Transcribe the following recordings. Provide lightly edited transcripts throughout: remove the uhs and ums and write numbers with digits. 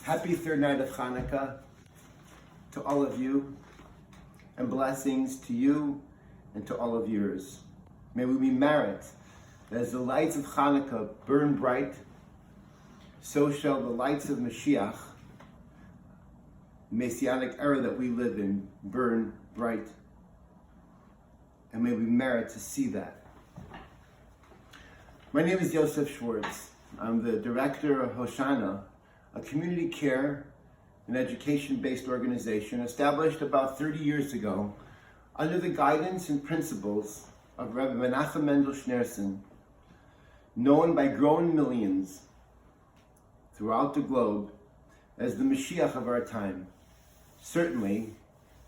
Happy third night of Hanukkah to all of you, and blessings to you and to all of yours. May we merit that as the lights of Hanukkah burn bright, so shall the lights of Mashiach, the Messianic era that we live in, burn bright. And may we merit to see that. My name is Yosef Schwartz. I'm the director of Hoshana, a community care and education-based organization established about 30 years ago under the guidance and principles of Rabbi Menachem Mendel Schneerson, known by grown millions throughout the globe as the Mashiach of our time. Certainly,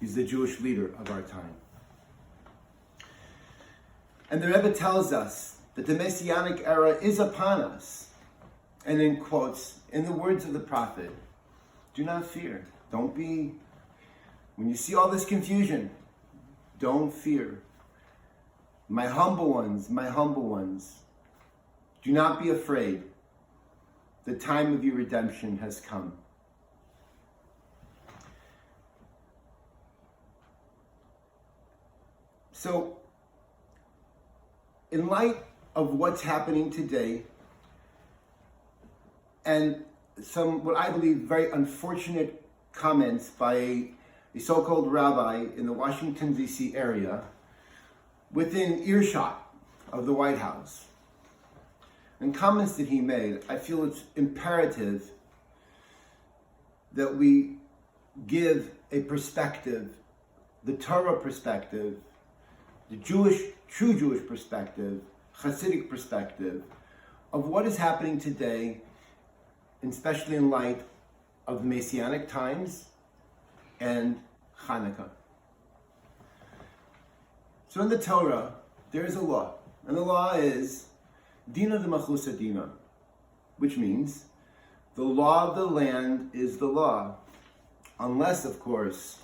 he's the Jewish leader of our time. And the Rebbe tells us that the Messianic era is upon us. And in quotes, in the words of the prophet, do not fear. Don't be, when you see all this confusion, don't fear. My humble ones, do not be afraid. The time of your redemption has come. So, in light of what's happening today, and some, what I believe, very unfortunate comments by a so-called rabbi in the Washington, D.C. area, within earshot of the White House, and comments that he made, I feel it's imperative that we give a perspective, the Torah perspective, the true Jewish perspective, Hasidic perspective, of what is happening today, especially in light of the Messianic times and Hanukkah. So in the Torah, there is a law, and the law is Dina de Machusa Dina, which means the law of the land is the law, unless, of course,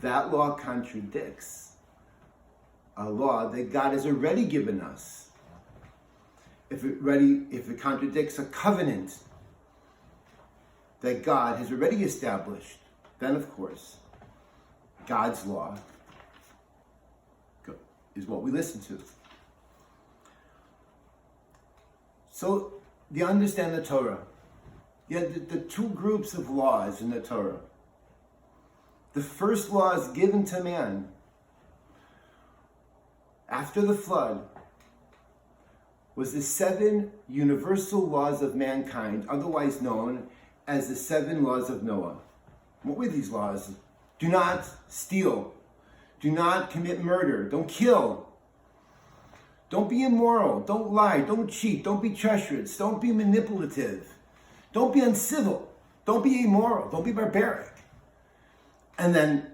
that law contradicts a law that God has already given us. If it contradicts a covenant that God has already established, then of course, God's law is what we listen to. So, you understand the Torah. You have the two groups of laws in the Torah. The first law is given to man after the flood, was the 7 universal laws of mankind, otherwise known as the 7 laws of Noah. What were these laws? Do not steal. Do not commit murder. Don't kill. Don't be immoral. Don't lie. Don't cheat. Don't be treacherous. Don't be manipulative. Don't be uncivil. Don't be immoral. Don't be barbaric. And then,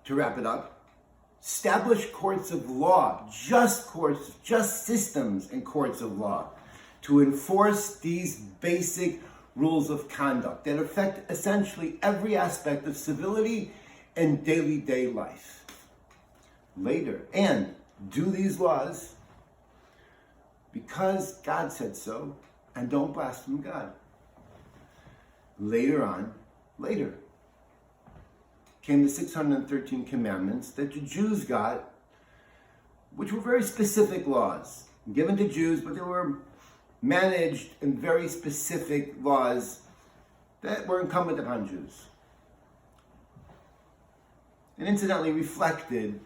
to wrap it up, establish courts of law, just courts, just systems and courts of law to enforce these basic rules of conduct that affect essentially every aspect of civility and day life. Later, and do these laws because God said so, and don't blaspheme God. Later came the 613 commandments that the Jews got, which were very specific laws given to Jews, but they were managed in very specific laws that were incumbent upon Jews. And incidentally reflected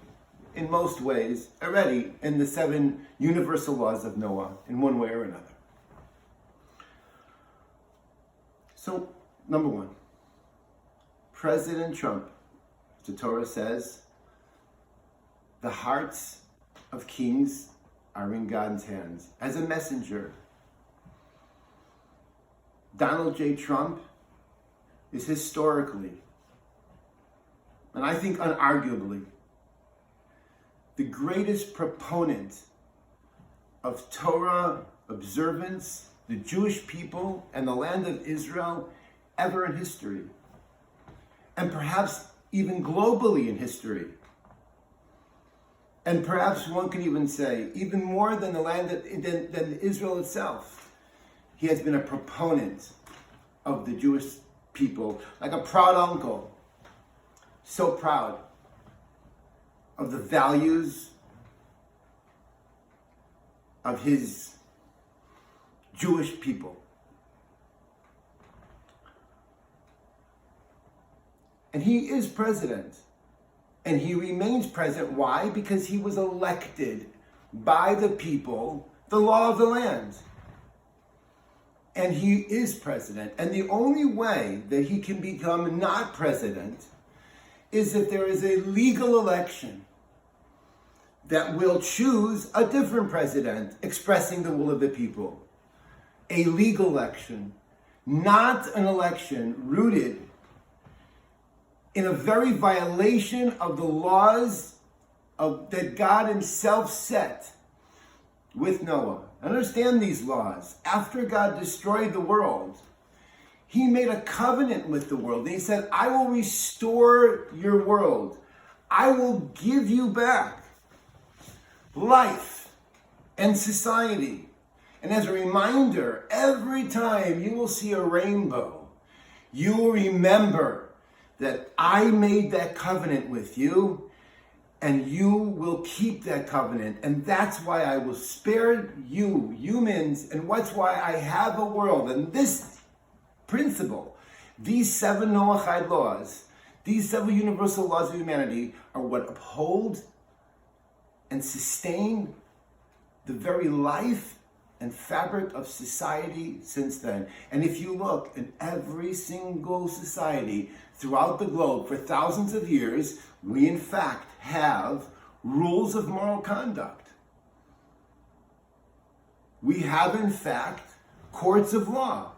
in most ways already in the 7 universal laws of Noah in one way or another. So, number 1, President Trump, the Torah says, the hearts of kings are in God's hands. As a messenger, Donald J. Trump is historically, and I think unarguably, the greatest proponent of Torah observance, the Jewish people, and the land of Israel ever in history. And perhaps even globally in history. And perhaps one can even say, even more than the land than Israel itself. He has been a proponent of the Jewish people, like a proud uncle, so proud of the values of his Jewish people. And he is president. And he remains president. Why? Because he was elected by the people, the law of the land. And he is president. And the only way that he can become not president is if there is a legal election that will choose a different president expressing the will of the people. A legal election, not an election rooted in a very violation of the laws that God himself set with Noah. Understand these laws. After God destroyed the world, he made a covenant with the world. And he said, I will restore your world. I will give you back life and society. And as a reminder, every time you will see a rainbow, you will remember that I made that covenant with you, and you will keep that covenant. And that's why I will spare you, humans, and that's why I have a world. And this principle, these 7 Noachid laws, these 7 universal laws of humanity are what uphold and sustain the very life and fabric of society since then. And if you look in every single society throughout the globe for thousands of years, we in fact have rules of moral conduct. We have in fact courts of law.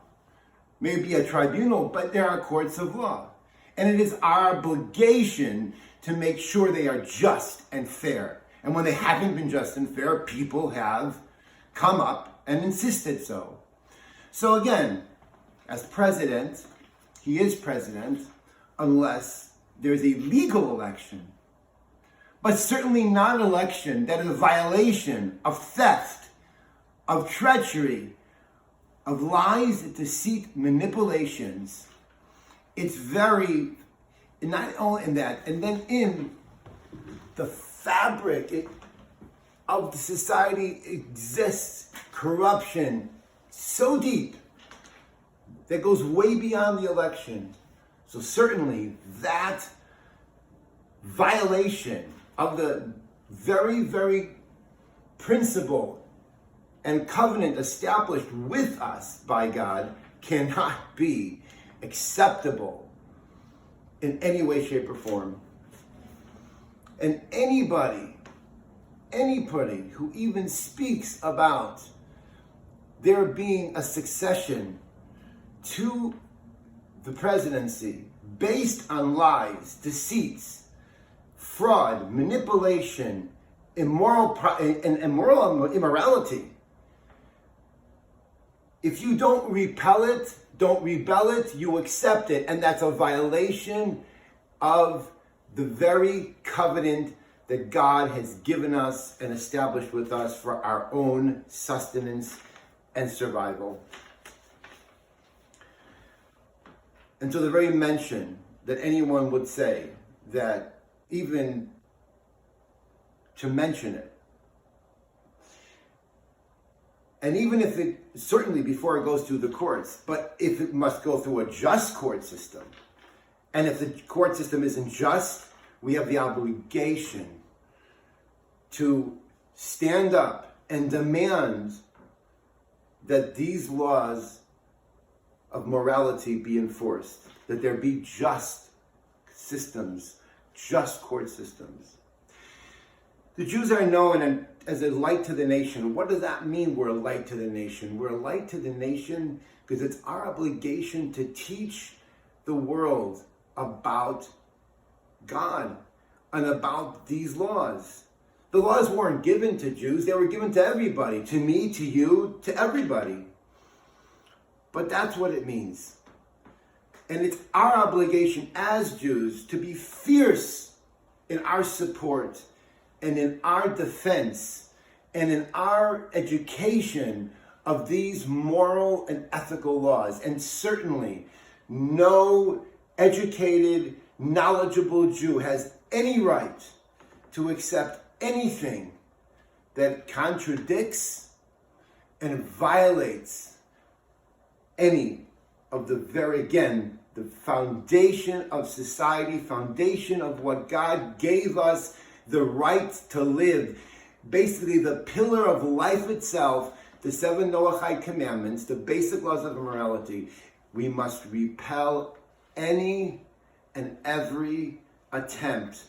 Maybe a tribunal, but there are courts of law. And it is our obligation to make sure they are just and fair. And when they haven't been just and fair, people have come up and insisted so. So again, as president, he is president unless there's a legal election. But certainly not an election that is a violation of theft, of treachery, of lies, deceit, manipulations. It's very, not only in that, and then in the fabric of the society exists corruption so deep that goes way beyond the election. So certainly that violation of the very, very principle and covenant established with us by God cannot be acceptable in any way, shape, or form. And anybody who even speaks about there being a succession to the presidency based on lies, deceits, fraud, manipulation, immorality. If you don't repel it, don't rebel it, you accept it. And that's a violation of the very covenant that God has given us and established with us for our own sustenance and survival. And so the very mention that anyone would say that even to mention it, and even if it, certainly before it goes through the courts, but if it must go through a just court system, and if the court system isn't just, we have the obligation to stand up and demand that these laws of morality be enforced, that there be just systems, just court systems. The Jews are known as a light to the nation. What does that mean, we're a light to the nation? We're a light to the nation because it's our obligation to teach the world about God and about these laws. The laws weren't given to Jews, they were given to everybody, to me, to you, to everybody. But that's what it means. And it's our obligation as Jews to be fierce in our support and in our defense and in our education of these moral and ethical laws. And certainly no educated, knowledgeable Jew has any right to accept anything that contradicts and violates any of the the foundation of society, foundation of what God gave us the right to live. Basically, the pillar of life itself, the 7 Noachid commandments, the basic laws of morality. We must repel any and every attempt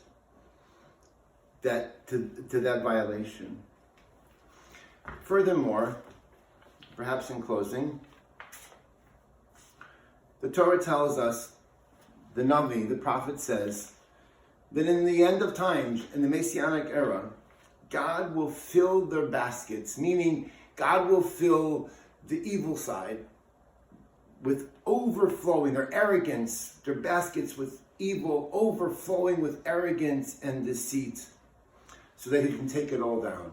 to that violation. Furthermore, perhaps in closing, the Torah tells us, the Navi, the prophet says, that in the end of times, in the Messianic era, God will fill their baskets, meaning God will fill the evil side with overflowing, their arrogance, their baskets with evil, overflowing with arrogance and deceit, so that he can take it all down.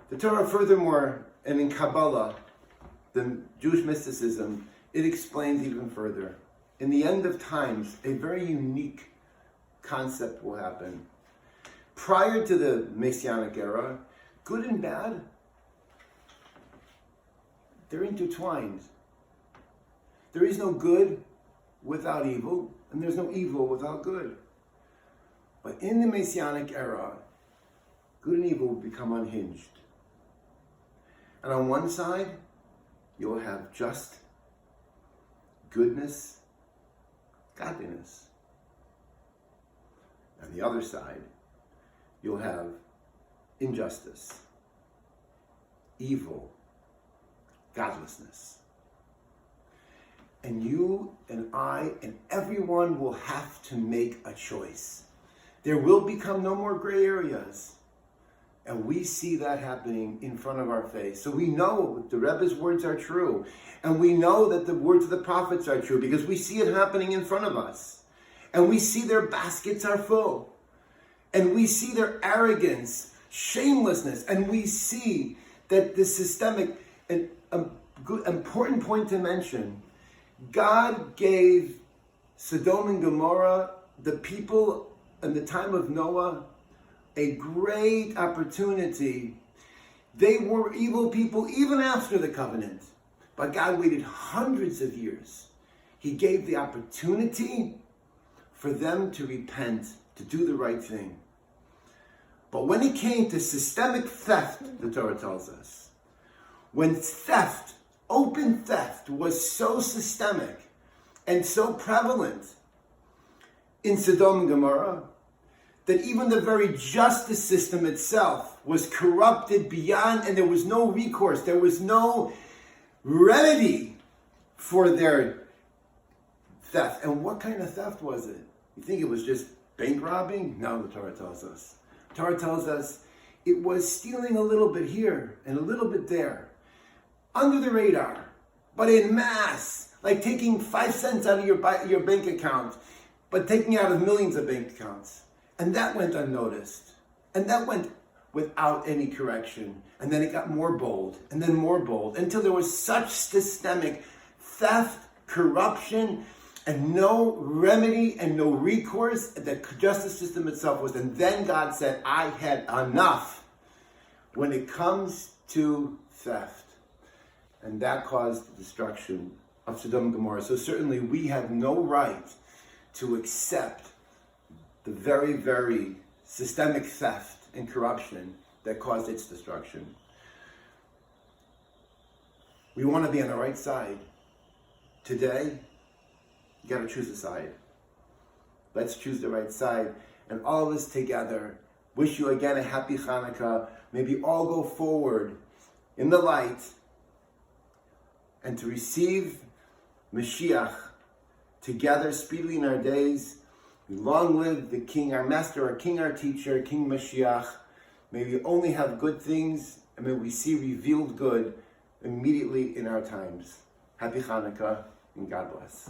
The Torah furthermore, and in Kabbalah, the Jewish mysticism, it explains even further. In the end of times, a very unique concept will happen. Prior to the Messianic era, good and bad, they're intertwined. There is no good without evil, and there's no evil without good. But in the Messianic era, good and evil will become unhinged. And on one side, you'll have just goodness, godliness. On the other side, you'll have injustice, evil, godlessness. And you and I and everyone will have to make a choice. There will become no more gray areas. And we see that happening in front of our face. So we know the Rebbe's words are true. And we know that the words of the prophets are true because we see it happening in front of us. And we see their baskets are full. And we see their arrogance, shamelessness. And we see that the systemic, and a good, important point to mention, God gave Sodom and Gomorrah, the people in the time of Noah, a great opportunity. They were evil people even after the covenant. But God waited hundreds of years. He gave the opportunity for them to repent, to do the right thing. But when it came to systemic theft, the Torah tells us, when theft, open theft, was so systemic and so prevalent in Sodom and Gomorrah, that even the very justice system itself was corrupted beyond, and there was no recourse, there was no remedy for their theft. And what kind of theft was it? You think it was just bank robbing? No, the Torah tells us. The Torah tells us it was stealing a little bit here and a little bit there, under the radar, but in mass, like taking 5 cents out of your bank account, but taking out of millions of bank accounts. And that went unnoticed. And that went without any correction. And then it got more bold, and then more bold, until there was such systemic theft, corruption, and no remedy and no recourse. The justice system itself was. And then God said, I had enough when it comes to theft. And that caused the destruction of Sodom and Gomorrah. So certainly we have no right to accept the very, very systemic theft and corruption that caused its destruction. We want to be on the right side. Today, you got to choose a side. Let's choose the right side. And all of us together, wish you again a happy Hanukkah. Maybe all go forward in the light and to receive Mashiach together speedily in our days. Long live the King, our Master, our King, our Teacher, King Mashiach. May we only have good things, and may we see revealed good immediately in our times. Happy Hanukkah, and God bless.